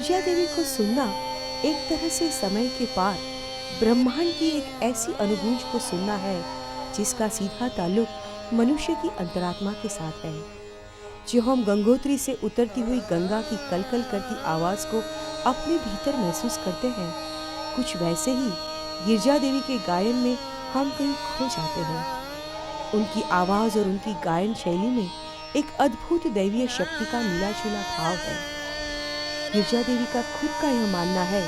गिरजा देवी को सुनना एक तरह से समय के पार ब्रह्मांड की एक ऐसी अनुगूंज को सुनना है जिसका सीधा ताल्लुक मनुष्य की अंतरात्मा के साथ है। जो हम गंगोत्री से उतरती हुई गंगा की कलकल करती आवाज को अपने भीतर महसूस करते हैं, कुछ वैसे ही गिरजा देवी के गायन में हम कहीं खो जाते हैं। उनकी आवाज और उनकी गायन शैली में एक अद्भुत दैवीय शक्ति का मिला-जुला भाव है। गिरजा देवी का खुद का यह मानना है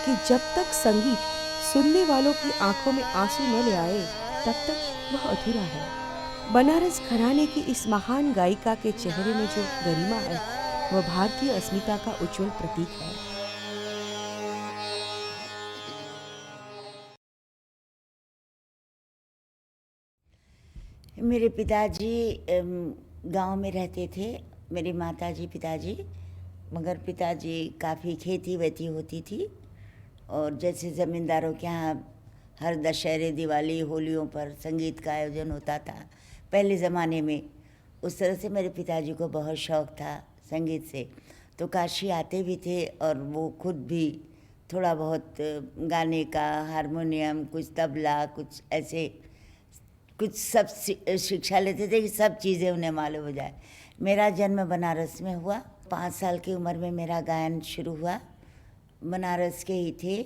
कि जब तक संगीत सुनने वालों की आंखों में आंसू न ले आए, तब तक वह अधूरा है। बनारस घराने की इस महान गायिका के चेहरे में जो गरिमा है, वह भारतीय अस्मिता का उज्जवल प्रतीक है। मेरे पिताजी गांव में रहते थे। मेरी माताजी पिताजी, मगर पिताजी काफ़ी खेती वेती होती थी। और जैसे ज़मींदारों के यहाँ हर दशहरे, दिवाली, होलियों पर संगीत का आयोजन होता था पहले ज़माने में, उस तरह से मेरे पिताजी को बहुत शौक़ था संगीत से। तो काशी आते भी थे और वो खुद भी थोड़ा बहुत गाने का, हारमोनियम, कुछ तबला, कुछ ऐसे कुछ सब शिक्षा लेते थे कि सब चीज़ें उन्हें मालूम हो जाए। मेरा जन्म बनारस में हुआ। 5 साल की उम्र में मेरा गायन शुरू हुआ। बनारस के ही थे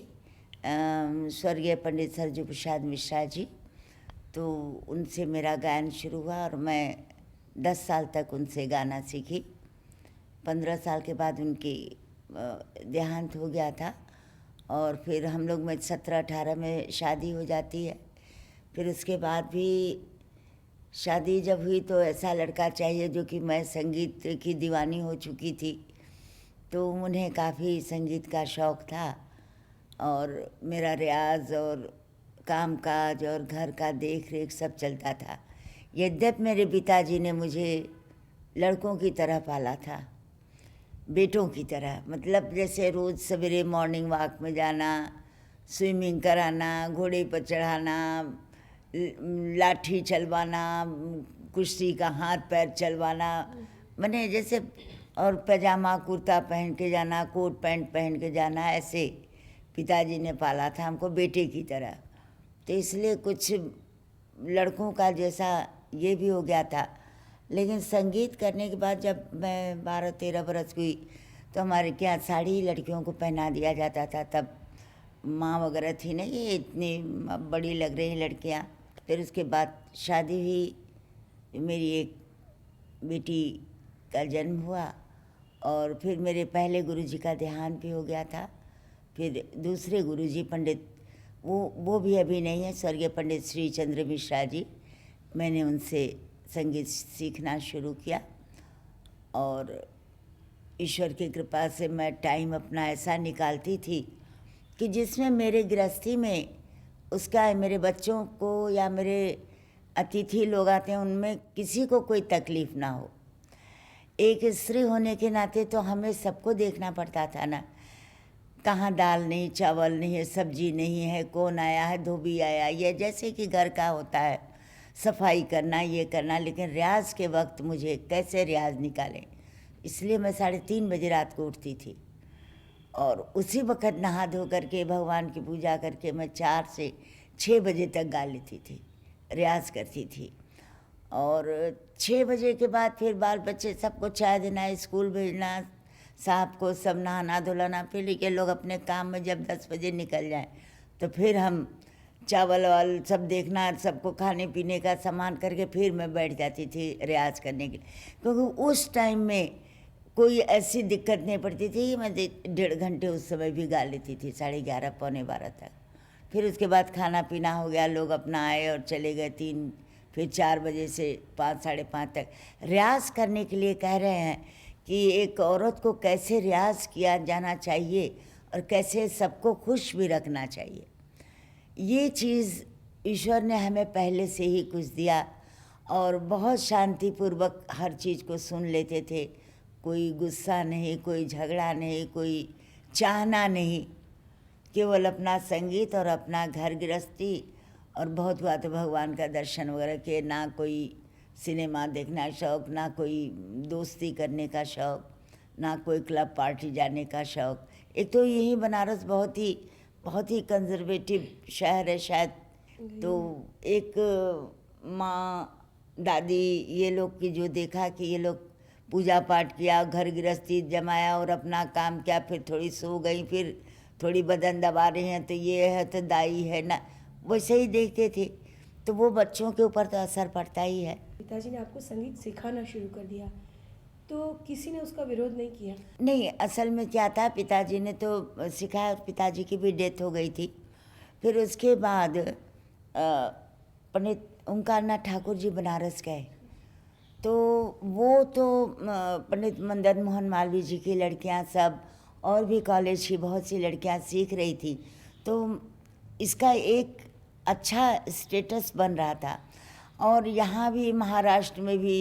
स्वर्गीय पंडित सरजू प्रसाद मिश्रा जी, तो उनसे मेरा गायन शुरू हुआ और मैं 10 साल तक उनसे गाना सीखी। 15 साल के बाद उनकी देहांत हो गया था और फिर हम लोग में 17-18 में शादी हो जाती है। फिर उसके बाद भी शादी जब हुई तो ऐसा लड़का चाहिए जो कि मैं संगीत की दीवानी हो चुकी थी, तो उन्हें काफ़ी संगीत का शौक़ था और मेरा रियाज़ और कामकाज और घर का देख रेख सब चलता था। यद्यपि मेरे पिताजी ने मुझे लड़कों की तरह पाला था, बेटों की तरह। मतलब जैसे रोज़ सवेरे मॉर्निंग वॉक में जाना, स्विमिंग कराना, घोड़े पर चढ़ाना, लाठी चलवाना, कुश्ती का हाथ पैर चलवाना, माने जैसे, और पैजामा कुर्ता पहन के जाना, कोट पैंट पहन के जाना, ऐसे पिताजी ने पाला था हमको बेटे की तरह। तो इसलिए कुछ लड़कों का जैसा ये भी हो गया था। लेकिन संगीत करने के बाद जब मैं 12-13 बरस हुई तो हमारे क्या साड़ी लड़कियों को पहना दिया जाता था। तब माँ वगैरह थी ना, ये इतनी बड़ी लग रही लड़कियाँ। फिर उसके बाद शादी हुई, मेरी एक बेटी का जन्म हुआ और फिर मेरे पहले गुरुजी का देहांत भी हो गया था। फिर दूसरे गुरुजी पंडित, वो भी अभी नहीं है, स्वर्गीय पंडित श्री चंद्र मिश्रा जी, मैंने उनसे संगीत सीखना शुरू किया और ईश्वर की कृपा से मैं टाइम अपना ऐसा निकालती थी कि जिसमें मेरे गृहस्थी में उसका, मेरे बच्चों को या मेरे अतिथि लोग आते हैं उनमें किसी को कोई तकलीफ़ ना हो। एक स्त्री होने के नाते तो हमें सबको देखना पड़ता था ना, कहाँ दाल नहीं, चावल नहीं है, सब्जी नहीं है, कौन आया है, धोबी आया, ये जैसे कि घर का होता है, सफाई करना, ये करना। लेकिन रियाज़ के वक्त मुझे कैसे रियाज़ निकालें, इसलिए मैं 3:30 बजे रात को उठती थी और उसी वक्त नहा धो करके भगवान की पूजा करके मैं 4 से 6 बजे तक गा लेती थी, रियाज़ करती थी। और 6 बजे के बाद फिर बाल बच्चे सबको चाय देना, स्कूल भेजना, साहब को सब नहाना धुलाना। फिर ये लोग अपने काम में जब 10 बजे निकल जाएं तो फिर हम चावल वाल सब देखना, सबको खाने पीने का सामान करके फिर मैं बैठ जाती थी रियाज़ करने के लिए। क्योंकि उस टाइम में कोई ऐसी दिक्कत नहीं पड़ती थी, मैं 1.5 घंटे उस समय भी गा लेती थी, 11:30 पौने 12 तक। फिर उसके बाद खाना पीना हो गया, लोग अपना आए और चले गए 3, फिर 4 बजे से 5, साढ़े 5 तक रियाज़ करने के लिए कह रहे हैं कि एक औरत को कैसे रियाज़ किया जाना चाहिए और कैसे सबको खुश भी रखना चाहिए। ये चीज़ ईश्वर ने हमें पहले से ही कुछ दिया और बहुत शांतिपूर्वक हर चीज़ को सुन लेते थे। कोई गुस्सा नहीं, कोई झगड़ा नहीं, कोई चाहना नहीं, केवल अपना संगीत और अपना घर गृहस्थी। और बहुत हुआ तो भगवान का दर्शन वगैरह के, ना कोई सिनेमा देखना शौक़, ना कोई दोस्ती करने का शौक़, ना कोई क्लब पार्टी जाने का शौक़। एक तो यही बनारस बहुत ही कंजर्वेटिव शहर है शायद, तो एक माँ दादी ये लोग की जो देखा कि ये लोग पूजा पाठ किया, घर गृहस्थी जमाया और अपना काम किया, फिर थोड़ी सो गई, फिर थोड़ी बदन दबा रही हैं तो ये है तो दाई है ना, वैसे ही देखते थे। तो वो बच्चों के ऊपर तो असर पड़ता ही है। पिताजी ने आपको संगीत सिखाना शुरू कर दिया, तो किसी ने उसका विरोध नहीं किया? नहीं, असल में क्या था, पिताजी ने तो सिखाया, पिताजी की भी डेथ हो गई थी। फिर उसके बाद पंडित ओंकारनाथ ठाकुर जी बनारस गए, तो वो तो पंडित मदन मोहन मालवीय जी की लड़कियां सब और भी कॉलेज की बहुत सी लड़कियां सीख रही थी, तो इसका एक अच्छा स्टेटस बन रहा था। और यहाँ भी महाराष्ट्र में भी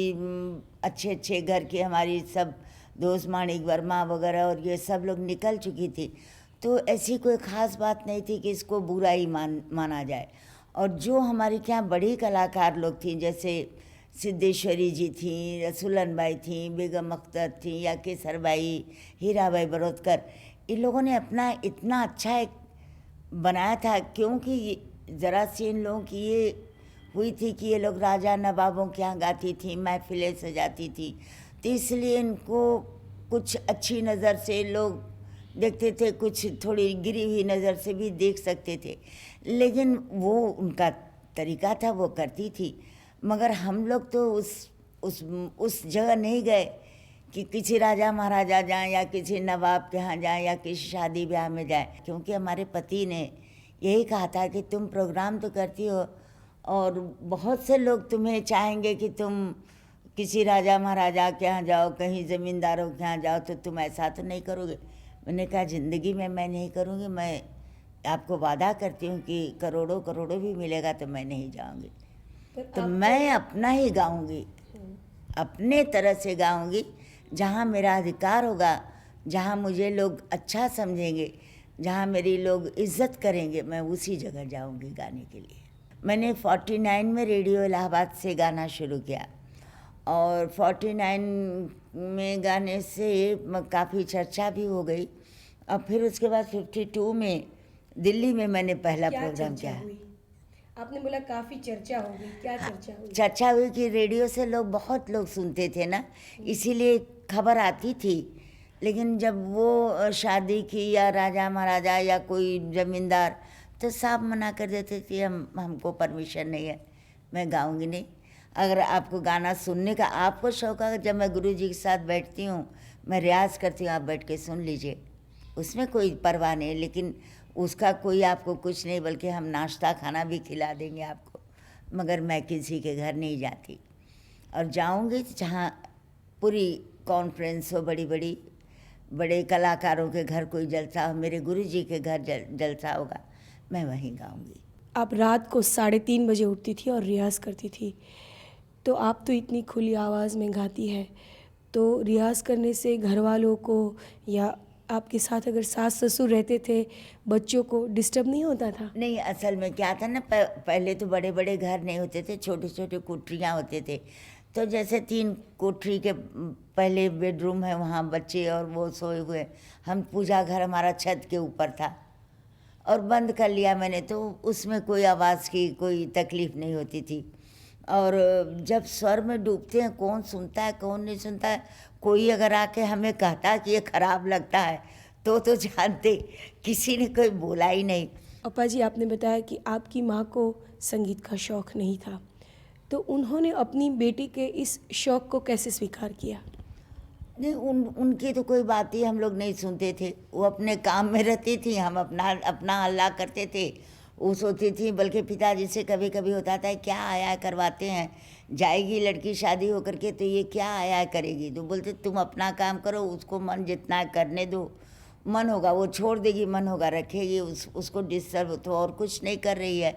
अच्छे अच्छे घर की हमारी सब दोस्त माणिक वर्मा वगैरह और ये सब लोग निकल चुकी थी, तो ऐसी कोई ख़ास बात नहीं थी कि इसको बुरा ही माना जाए। और जो हमारी क्या बड़ी कलाकार लोग थी, जैसे सिद्धेश्वरी जी थी, रसूलन बाई थी, बेगम अख्तर थी, या केसरबाई, हीराबाई बरोदकर, इन लोगों ने अपना इतना अच्छा एक बनाया था, क्योंकि ज़रा सी इन लोगों की ये हुई थी कि ये लोग राजा नवाबों के यहाँ गाती थी, महफिलें सजाती थी, तो इसलिए इनको कुछ अच्छी नज़र से लोग देखते थे, कुछ थोड़ी गिरी हुई नज़र से भी देख सकते थे, लेकिन वो उनका तरीका था, वो करती थी। मगर हम लोग तो उस जगह नहीं गए कि किसी राजा महाराजा जाएं या किसी नवाब के यहाँ जाएं या किसी शादी ब्याह में जाएं, क्योंकि हमारे पति ने यही कहा था कि तुम प्रोग्राम तो करती हो और बहुत से लोग तुम्हें चाहेंगे कि तुम किसी राजा महाराजा के यहाँ जाओ, कहीं ज़मींदारों के यहाँ जाओ, तो तुम ऐसा तो नहीं करोगे। मैंने कहा ज़िंदगी में मैं नहीं करूँगी, मैं आपको वादा करती हूँ कि करोड़ों करोड़ों भी मिलेगा तो मैं नहीं जाऊँगी, तो मैं अपना ही गाऊँगी, अपने तरह से गाऊँगी, जहाँ मेरा अधिकार होगा, जहाँ मुझे लोग अच्छा समझेंगे, जहाँ मेरी लोग इज्जत करेंगे, मैं उसी जगह जाऊँगी गाने के लिए। मैंने 49 में रेडियो इलाहाबाद से गाना शुरू किया और 49 में गाने से काफ़ी चर्चा भी हो गई। और फिर उसके बाद 52 में दिल्ली में मैंने पहला प्रोग्राम किया। आपने बोला काफ़ी चर्चा हो गई, क्या चर्चा हुई? चर्चा हुई कि रेडियो से बहुत लोग सुनते थे ना, इसीलिए खबर आती थी, लेकिन जब वो शादी की या राजा महाराजा या कोई ज़मींदार, तो साफ मना कर देते थे, हमको परमिशन नहीं है, मैं गाऊंगी नहीं। अगर आपको गाना सुनने का आपको शौक है, जब मैं गुरुजी के साथ बैठती हूँ, मैं रियाज करती हूँ, आप बैठ के सुन लीजिए, उसमें कोई परवाह नहीं, लेकिन उसका कोई आपको कुछ नहीं, बल्कि हम नाश्ता खाना भी खिला देंगे आपको, मगर मैं किसी के घर नहीं जाती। और जाऊंगी जहाँ पूरी कॉन्फ्रेंस हो, बड़े कलाकारों के घर कोई जलसा हो, मेरे गुरुजी के घर जलसा होगा, मैं वहीं गाऊंगी। आप रात को 3:30 बजे उठती थी और रियाज करती थी, तो आप तो इतनी खुली आवाज़ में गाती है, तो रियाज करने से घर वालों को या आपके साथ अगर सास ससुर रहते थे, बच्चों को डिस्टर्ब नहीं होता था? नहीं, असल में क्या था ना, पहले तो बड़े बड़े घर नहीं होते थे, छोटे छोटे कोठरियाँ होते थे, तो जैसे 3 कोठरी के पहले बेडरूम है, वहाँ बच्चे और वो सोए हुए, हम पूजा घर हमारा छत के ऊपर था और बंद कर लिया मैंने, तो उसमें कोई आवाज़ की कोई तकलीफ़ नहीं होती थी। और जब स्वर में डूबते हैं, कौन सुनता है कौन नहीं सुनता है, कोई अगर आके हमें कहता कि ये ख़राब लगता है तो जानते, किसी ने कोई बोला ही नहीं। अपा जी, आपने बताया कि आपकी माँ को संगीत का शौक़ नहीं था, तो उन्होंने अपनी बेटी के इस शौक़ को कैसे स्वीकार किया? नहीं, उनकी तो कोई बात ही हम लोग नहीं सुनते थे, वो अपने काम में रहती थी, हम अपना हल्ला करते थे, वो सोती थी। बल्कि पिताजी से कभी कभी होता था, क्या आया करवाते हैं, जाएगी लड़की शादी होकर के तो ये क्या आया करेगी, तो बोलते तुम अपना काम करो, उसको मन जितना करने दो, मन होगा वो छोड़ देगी, मन होगा रखेगी, उसको डिस्टर्ब तो और कुछ नहीं कर रही है,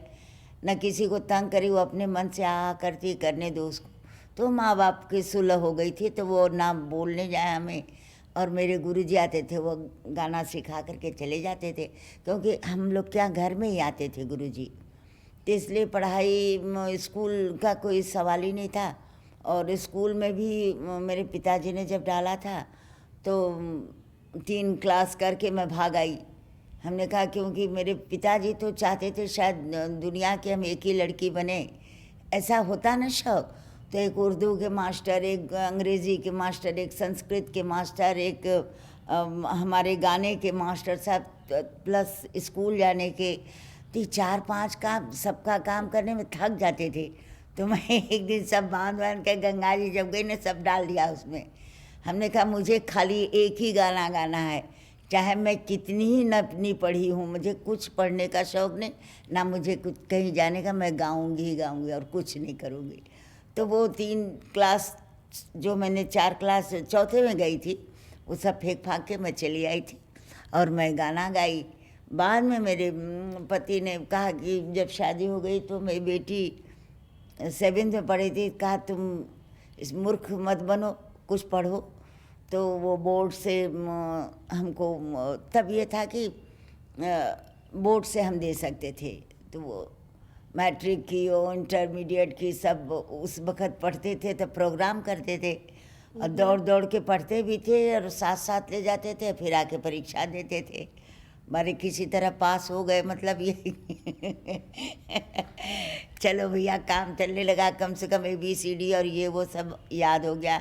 न किसी को तंग करी, वो अपने मन से करती, करने दो उसको। तो माँ बाप की सुलह हो गई थी, तो वो ना बोलने जाए हमें, और मेरे गुरुजी आते थे, वो गाना सिखा करके चले जाते थे, क्योंकि हम लोग क्या घर में ही आते थे गुरुजी, तो इसलिए पढ़ाई स्कूल का कोई सवाल ही नहीं था। और स्कूल में भी मेरे पिताजी ने जब डाला था, तो 3 क्लास करके मैं भाग आई। हमने कहा क्योंकि मेरे पिताजी तो चाहते थे शायद दुनिया की हम एक ही लड़की बने, ऐसा होता ना शौक। तो एक उर्दू के मास्टर, एक अंग्रेज़ी के मास्टर, एक संस्कृत के मास्टर, एक हमारे गाने के मास्टर साहब, प्लस स्कूल जाने के, तो 4-5 काम, सबका काम करने में थक जाते थे। तो मैं एक दिन सब बांध के गंगा जी जब गई ने सब डाल दिया उसमें। हमने कहा मुझे खाली एक ही गाना गाना है, चाहे मैं कितनी ही नपनी पढ़ी हूँ, मुझे कुछ पढ़ने का शौक़ नहीं, ना मुझे कुछ कहीं जाने का, मैं गाऊँगी ही गाऊँगी और कुछ नहीं करूँगी। तो वो 3 क्लास जो मैंने 4 क्लास चौथे में गई थी, वो सब फेंक फाँक के मैं चली आई थी और मैं गाना गाई। बाद में मेरे पति ने कहा कि जब शादी हो गई तो मेरी बेटी 7th में पढ़ी थी, कहा तुम इस मूर्ख मत बनो, कुछ पढ़ो। तो वो बोर्ड से हमको तब ये था कि बोर्ड से हम दे सकते थे, तो वो मैट्रिक की और इंटरमीडिएट की सब उस वक़्त पढ़ते थे, तो प्रोग्राम करते थे और दौड़ दौड़ के पढ़ते भी थे और साथ साथ ले जाते थे, फिर आके परीक्षा देते थे। हमारे किसी तरह पास हो गए, मतलब ये चलो भैया काम चलने लगा, कम से कम ABCD और ये वो सब याद हो गया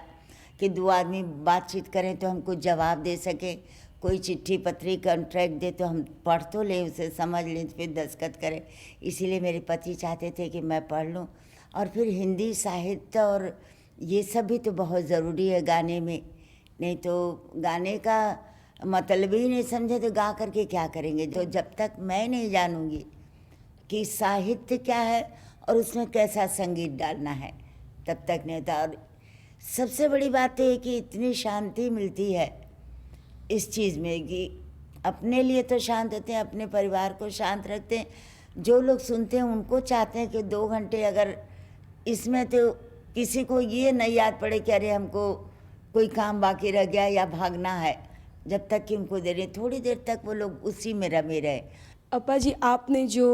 कि 2 आदमी बातचीत करें तो हम कुछ जवाब दे सकें, कोई चिट्ठी पत्री कॉन्ट्रैक्ट दे तो हम पढ़ तो लें, उसे समझ लें, फिर दस्तखत करें। इसीलिए मेरे पति चाहते थे कि मैं पढ़ लूँ। और फिर हिंदी साहित्य और ये सब भी तो बहुत ज़रूरी है गाने में, नहीं तो गाने का मतलब ही नहीं समझे तो गा करके क्या करेंगे। तो जब तक मैं नहीं जानूँगी कि साहित्य क्या है और उसमें कैसा संगीत डालना है, तब तक नहीं होता। और सबसे बड़ी बात है कि इतनी शांति मिलती है इस चीज़ में कि अपने लिए तो शांत होते हैं, अपने परिवार को शांत रखते हैं, जो लोग सुनते हैं उनको चाहते हैं कि 2 घंटे अगर इसमें, तो किसी को ये नहीं याद पड़े कि अरे हमको कोई काम बाकी रह गया या भागना है, जब तक कि उनको दे रहे, थोड़ी देर तक वो लोग उसी में रमे रहे। अपा जी, आपने जो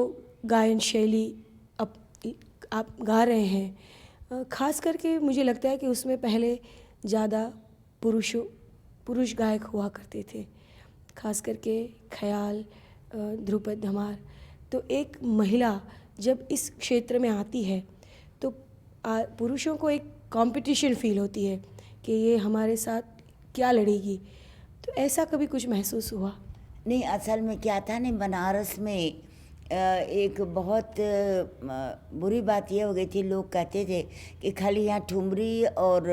गायन शैली आप गा रहे हैं, ख़ास करके मुझे लगता है कि उसमें पहले ज़्यादा पुरुष गायक हुआ करते थे, ख़ास करके ख्याल, ध्रुपद, धमार। तो एक महिला जब इस क्षेत्र में आती है तो पुरुषों को एक कंपटीशन फील होती है कि ये हमारे साथ क्या लड़ेगी। तो ऐसा कभी कुछ महसूस हुआ? नहीं, असल में क्या था ना, बनारस में एक बहुत बुरी बात यह हो गई थी, लोग कहते थे कि खाली यहाँ ठुमरी और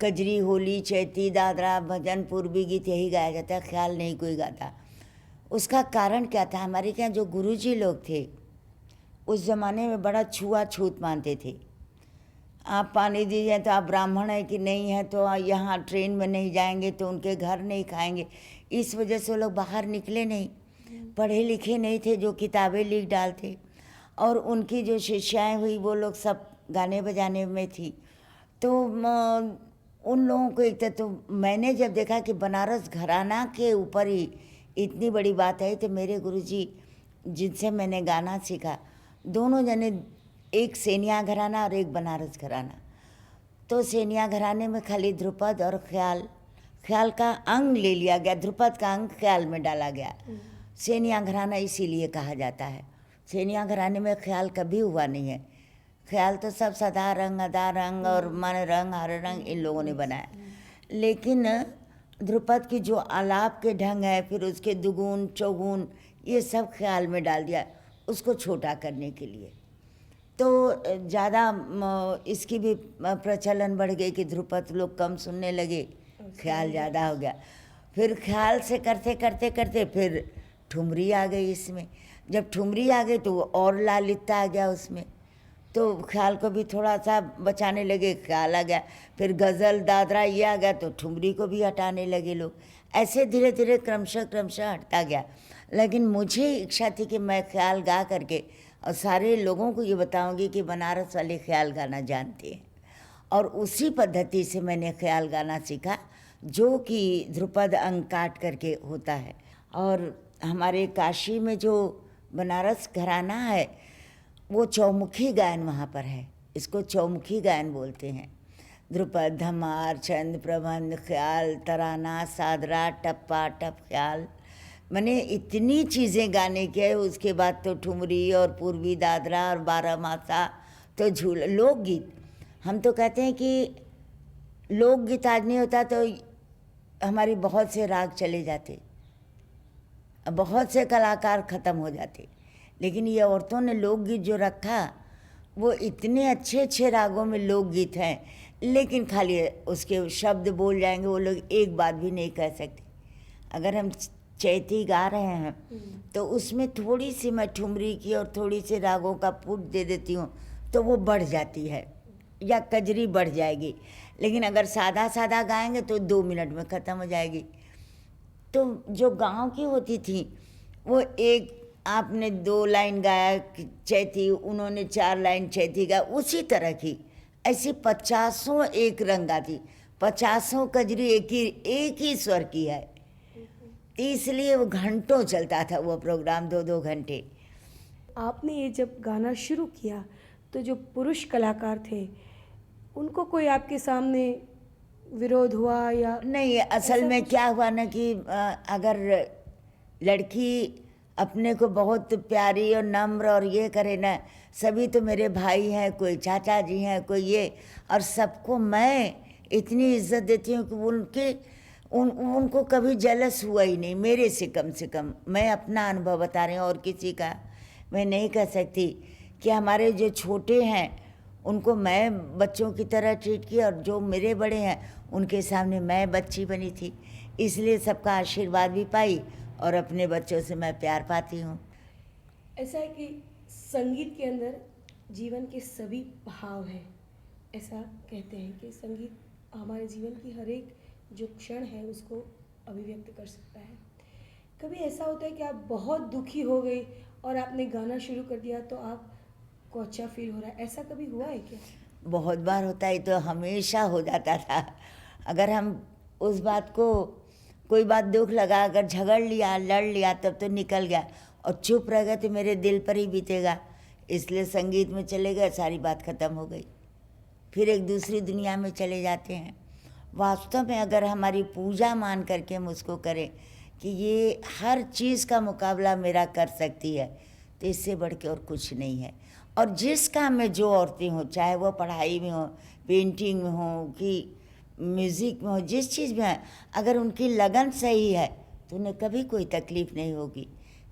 कजरी, होली, चैती, दादरा, भजन, पूर्वी गीत यही गाया जाता, ख्याल नहीं कोई गाता। उसका कारण क्या था, हमारे यहाँ जो गुरुजी लोग थे उस ज़माने में बड़ा छुआछूत मानते थे। आप पानी दीजिए तो आप ब्राह्मण है कि नहीं है, तो यहाँ ट्रेन में नहीं जाएंगे तो उनके घर नहीं खाएंगे। इस वजह से वो लोग बाहर निकले नहीं, पढ़े लिखे नहीं थे, जो किताबें लिख डालते। और उनकी जो शिष्याएं हुई वो लोग सब गाने बजाने में थी। तो उन लोगों को एक तो मैंने जब देखा कि बनारस घराना के ऊपर ही इतनी बड़ी बात है, तो मेरे गुरुजी जिनसे मैंने गाना सीखा, दोनों जने, एक सेनिया घराना और एक बनारस घराना। तो सेनिया घराने में खाली ध्रुपद और ख्याल का अंग ले लिया गया, ध्रुपद का अंग ख्याल में डाला गया। सेनिया घराना इसीलिए कहा जाता है। सेनिया घराने में ख्याल कभी हुआ नहीं है। ख्याल तो सब सदा रंग, अदा रंग और मन रंग, हर रंग इन लोगों ने बनाया। लेकिन ध्रुपद की जो आलाप के ढंग है, फिर उसके दुगुन चौगुन, ये सब ख्याल में डाल दिया उसको छोटा करने के लिए। तो ज़्यादा इसकी भी प्रचलन बढ़ गई कि ध्रुपद लोग कम सुनने लगे, ख्याल ज़्यादा हो गया। फिर ख्याल से करते करते करते फिर ठुमरी आ गई इसमें। जब ठुमरी आ गई तो और लालित्य आ गया उसमें, तो ख्याल को भी थोड़ा सा बचाने लगे, ख्याल आ गया। फिर गज़ल, दादरा ये आ गया तो ठुमरी को भी हटाने लगे लोग। ऐसे धीरे धीरे क्रमशः हटता गया। लेकिन मुझे इच्छा थी कि मैं ख्याल गा करके और सारे लोगों को ये बताऊंगी कि बनारस वाले ख्याल गाना जानते हैं। और उसी पद्धति से मैंने ख्याल गाना सीखा, जो कि ध्रुपद अंग काट करके होता है। और हमारे काशी में जो बनारस घराना है वो चौमुखी गायन वहाँ पर है, इसको चौमुखी गायन बोलते हैं। ध्रुपद, धमार, छंद, प्रबंध, ख्याल, तराना, सादरा, टप्पा, टप ख्याल, मैंने इतनी चीज़ें गाने के। उसके बाद तो ठुमरी और पूर्वी दादरा और बारह मासा, तो लोकगीत। हम तो कहते हैं कि लोकगीत आज नहीं होता तो हमारी बहुत से राग चले जाते, बहुत से कलाकार ख़त्म हो जाते। लेकिन ये औरतों ने लोकगीत जो रखा, वो इतने अच्छे अच्छे रागों में लोकगीत हैं, लेकिन खाली उसके शब्द बोल जाएंगे, वो लोग एक बात भी नहीं कह सकते। अगर हम चैती गा रहे हैं तो उसमें थोड़ी सी मैं ठुमरी की और थोड़ी सी रागों का पुट दे देती हूँ तो वो बढ़ जाती है, या कजरी बढ़ जाएगी। लेकिन अगर सादा सादा गाएंगे तो 2 मिनट में ख़त्म हो जाएगी। तो जो गांव की होती थी, वो एक आपने 2 लाइन गाया चैती, उन्होंने 4 लाइन चैती गाया, उसी तरह की ऐसी 50 एक रंग गाती, 50 कजरी एक ही स्वर की है। इसलिए वो घंटों चलता था वो प्रोग्राम, 2-2 घंटे। आपने ये जब गाना शुरू किया तो जो पुरुष कलाकार थे उनको कोई आपके सामने विरोध हुआ या नहीं? असल में क्या हुआ ना कि अगर लड़की अपने को बहुत प्यारी और नम्र और ये करे ना, सभी तो मेरे भाई हैं, कोई चाचा जी हैं, कोई ये, और सबको मैं इतनी इज्जत देती हूँ कि उनको कभी जलस हुआ ही नहीं मेरे से। कम से कम मैं अपना अनुभव बता रही हूँ, और किसी का मैं नहीं कह सकती। कि हमारे जो छोटे हैं उनको मैं बच्चों की तरह ट्रीट किया, और जो मेरे बड़े हैं उनके सामने मैं बच्ची बनी थी। इसलिए सबका आशीर्वाद भी पाई, और अपने बच्चों से मैं प्यार पाती हूँ। ऐसा है कि संगीत के अंदर जीवन के सभी भाव हैं। ऐसा कहते हैं कि संगीत हमारे जीवन की हर एक जो क्षण है उसको अभिव्यक्त कर सकता है। कभी ऐसा होता है कि आप बहुत दुखी हो गई और आपने गाना शुरू कर दिया तो आपको अच्छा फील हो रहा है, ऐसा कभी हुआ है क्या? बहुत बार होता है, तो हमेशा हो जाता था। अगर हम उस बात को, कोई बात दुख लगा, अगर झगड़ लिया, लड़ लिया, तब तो निकल गया, और चुप रह गए तो मेरे दिल पर ही बीतेगा। इसलिए संगीत में चले गए, सारी बात ख़त्म हो गई, फिर एक दूसरी दुनिया में चले जाते हैं। वास्तव में अगर हमारी पूजा मान करके हम उसको करें कि ये हर चीज़ का मुकाबला मेरा कर सकती है, तो इससे बढ़ के और कुछ नहीं है। और जिस काम में जो औरतें हों, चाहे वो पढ़ाई में हो, पेंटिंग में हो, कि म्यूज़िक में हो, जिस चीज़ में है, अगर उनकी लगन सही है तो उन्हें कभी कोई तकलीफ़ नहीं होगी,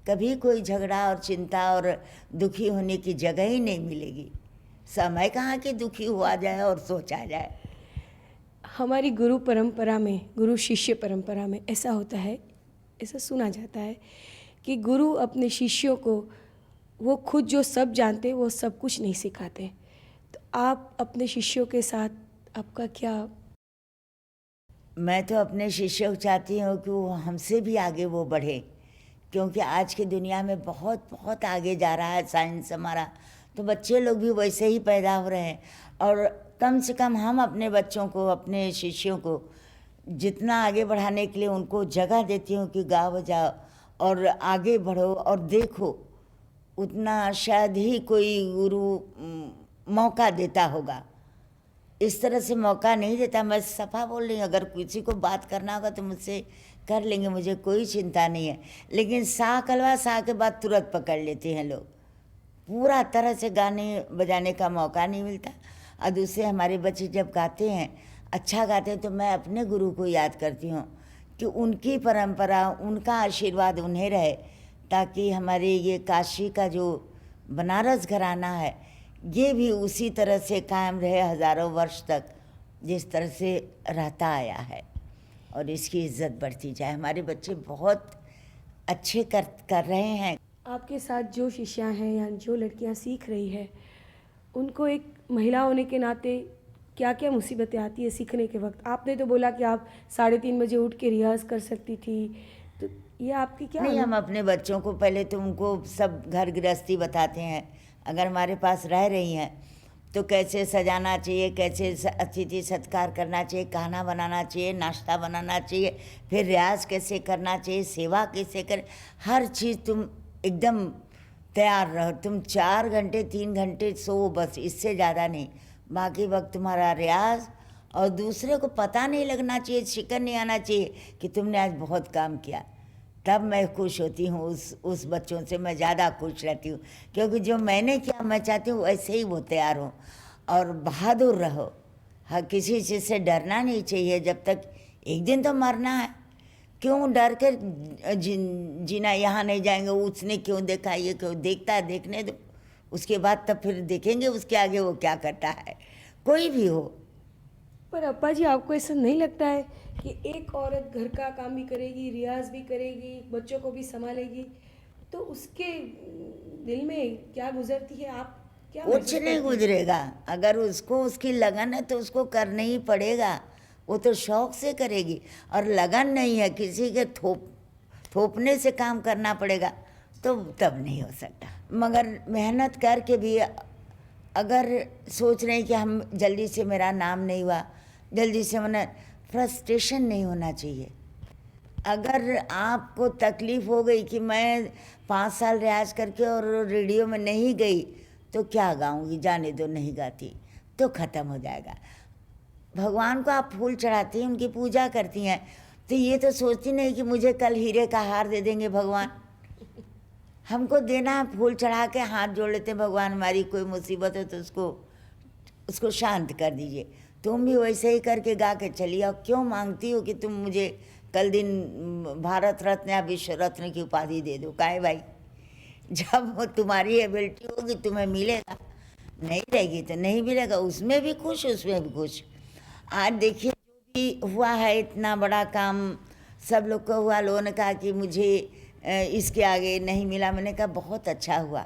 कभी कोई झगड़ा और चिंता और दुखी होने की जगह ही नहीं मिलेगी। समय कहाँ कि दुखी हुआ जाए और सोचा जाए। हमारी गुरु परंपरा में, गुरु शिष्य परंपरा में ऐसा होता है, ऐसा सुना जाता है कि गुरु अपने शिष्यों को वो खुद जो सब जानते वो सब कुछ नहीं सिखाते। तो आप अपने शिष्यों के साथ आपका क्या? मैं तो अपने शिष्यों को चाहती हूँ कि वो हमसे भी आगे वो बढ़े, क्योंकि आज की दुनिया में बहुत बहुत आगे जा रहा है साइंस हमारा, तो बच्चे लोग भी वैसे ही पैदा हो रहे हैं। और कम से कम हम अपने बच्चों को, अपने शिष्यों को जितना आगे बढ़ाने के लिए उनको जगह देती हूँ कि गाओ बजाओ और आगे बढ़ो और देखो, उतना शायद ही कोई गुरु मौका देता होगा। इस तरह से मौका नहीं देता। मैं सफा बोल रही हूँ, अगर किसी को बात करना होगा तो मुझसे कर लेंगे, मुझे कोई चिंता नहीं है। लेकिन सा कलवा सा के बाद तुरंत पकड़ लेते हैं लोग, पूरा तरह से गाने बजाने का मौका नहीं मिलता। और दूसरे हमारे बच्चे जब गाते हैं, अच्छा गाते हैं, तो मैं अपने गुरु को याद करती हूँ कि उनकी परंपरा, उनका आशीर्वाद उन्हें रहे, ताकि हमारे ये काशी का जो बनारस घराना है ये भी उसी तरह से कायम रहे हज़ारों वर्ष तक, जिस तरह से रहता आया है, और इसकी इज्जत बढ़ती जाए। हमारे बच्चे बहुत अच्छे कर रहे हैं। आपके साथ जो शिष्याँ हैं या जो लड़कियाँ सीख रही है, उनको एक महिला होने के नाते क्या क्या मुसीबतें आती है सीखने के वक्त? आपने तो बोला कि आप 3:30 बजे उठ के रियाज़ कर सकती थी, तो ये आपकी क्या? नहीं, हम अपने बच्चों को पहले तो उनको सब घर गृहस्थी बताते हैं। अगर हमारे पास रह रही हैं तो कैसे सजाना चाहिए, कैसे अतिथि सत्कार करना चाहिए, खाना बनाना चाहिए, नाश्ता बनाना चाहिए, फिर रियाज कैसे करना चाहिए, सेवा कैसे करें, हर चीज़ तुम एकदम तैयार रहो। तुम 4 घंटे 3 घंटे सो बस, इससे ज़्यादा नहीं। बाकी वक्त तुम्हारा रियाज और दूसरे को पता नहीं लगना चाहिए, शिकन नहीं आना चाहिए कि तुमने आज बहुत काम किया। तब मैं खुश होती हूँ, उस बच्चों से मैं ज़्यादा खुश रहती हूँ, क्योंकि जो मैंने किया मैं चाहती हूँ वैसे ही वो तैयार हो। और बहादुर रहो, हाँ, किसी चीज़ से डरना नहीं चाहिए। जब तक एक दिन तो मरना है, क्यों डर कर जीना, यहाँ नहीं जाएंगे, उसने क्यों देखा, ये क्यों देखता है, देखने दो, उसके बाद तब फिर देखेंगे उसके आगे वो क्या करता है, कोई भी हो। पर अप्पा जी, आपको ऐसा नहीं लगता है कि एक औरत घर का काम भी करेगी, रियाज भी करेगी, बच्चों को भी संभालेगी, तो उसके दिल में क्या गुजरती है, आप क्या कुछ महसूस नहीं करती हैं? गुजरेगा। अगर उसको उसकी लगन है तो उसको करना ही पड़ेगा, वो तो शौक से करेगी। और लगन नहीं है, किसी के थोपने से काम करना पड़ेगा, तो तब नहीं हो सकता। मगर मेहनत करके भी अगर सोच रहे हैं कि हम जल्दी से, मेरा नाम नहीं हुआ, जल्दी से, मैंने फ्रस्ट्रेशन नहीं होना चाहिए। अगर आपको तकलीफ़ हो गई कि मैं 5 साल रियाज करके और रेडियो में नहीं गई तो क्या गाऊंगी, जाने दो, नहीं गाती, तो ख़त्म हो जाएगा। भगवान को आप फूल चढ़ाती हैं, उनकी पूजा करती हैं, तो ये तो सोचती नहीं कि मुझे कल हीरे का हार दे देंगे भगवान। हमको देना है, फूल चढ़ा के हाथ जोड़ लेते हैं, भगवान हमारी कोई मुसीबत है तो उसको शांत कर दीजिए। तुम भी वैसे ही करके गा के चली आओ। क्यों मांगती हो कि तुम मुझे कल दिन भारत रत्न या विश्व रत्न की उपाधि दे दो? काहे भाई, जब वो तुम्हारी एबिलिटी होगी तुम्हें मिलेगा, नहीं रहेगी तो नहीं मिलेगा। उसमें भी खुश, उसमें भी खुश। आज देखिए जो भी हुआ है, इतना बड़ा काम सब लोग को हुआ, लोगों ने कहा कि मुझे इसके आगे नहीं मिला। मैंने कहा बहुत अच्छा हुआ,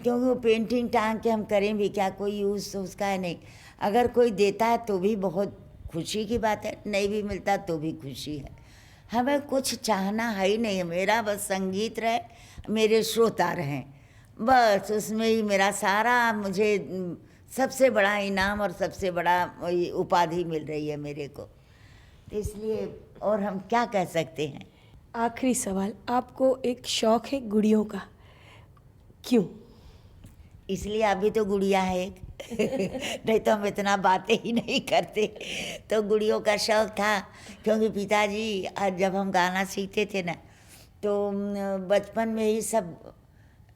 क्योंकि वो पेंटिंग टांग के हम करें भी क्या, कोई यूज़ तो उसका है नहीं। अगर कोई देता है तो भी बहुत खुशी की बात है, नहीं भी मिलता तो भी खुशी है। हमें कुछ चाहना है ही नहीं, मेरा बस संगीत रहे, मेरे श्रोता रहें, बस उसमें ही मेरा सारा, मुझे सबसे बड़ा इनाम और सबसे बड़ा उपाधि मिल रही है मेरे को, तो इसलिए और हम क्या कह सकते हैं। आखिरी सवाल, आपको एक शौक है गुड़ियों का, क्यों? इसलिए अभी तो गुड़िया है एक नहीं तो हम इतना बातें ही नहीं करते। तो गुड़ियों का शौक था, क्योंकि पिताजी जब हम गाना सीखते थे ना, तो बचपन में ही सब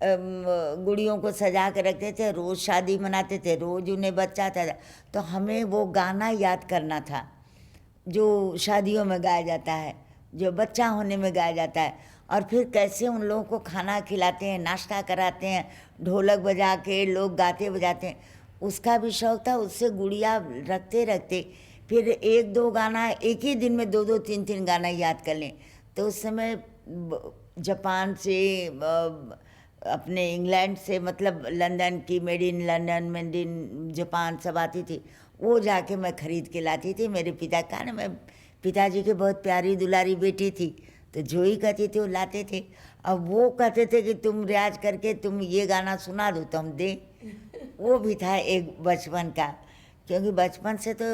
गुड़ियों को सजा के रखते थे, रोज़ शादी मनाते थे, रोज़ उन्हें बच्चा था, तो हमें वो गाना याद करना था जो शादियों में गाया जाता है, जो बच्चा होने में गाया जाता है, और फिर कैसे उन लोगों को खाना खिलाते हैं, नाश्ता कराते हैं, ढोलक बजा के लोग गाते बजाते हैं, उसका भी शौक था। उससे गुड़िया रखते रखते फिर 1-2 गाना एक ही दिन में 2-2 3-3 गाना याद कर लें। तो उस समय जापान से, अपने इंग्लैंड से, मतलब लंदन की, made in London, made in Japan सब आती थी, वो जाके मैं ख़रीद के लाती थी। मेरे पिता का ना, मैं पिताजी की बहुत प्यारी दुलारी बेटी थी, तो जो ही कहती थी वो लाते थे। अब वो कहते थे कि तुम रियाज करके तुम ये गाना सुना दो तो हम दें। वो भी था एक बचपन का, क्योंकि बचपन से तो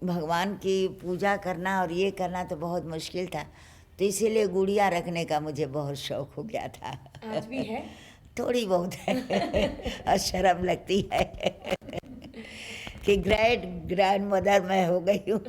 भगवान की पूजा करना और ये करना तो बहुत मुश्किल था, तो इसीलिए गुड़िया रखने का मुझे बहुत शौक हो गया था। आज भी है? थोड़ी बहुत है और शर्म लगती है कि ग्रैंड मदर मैं हो गई हूँ।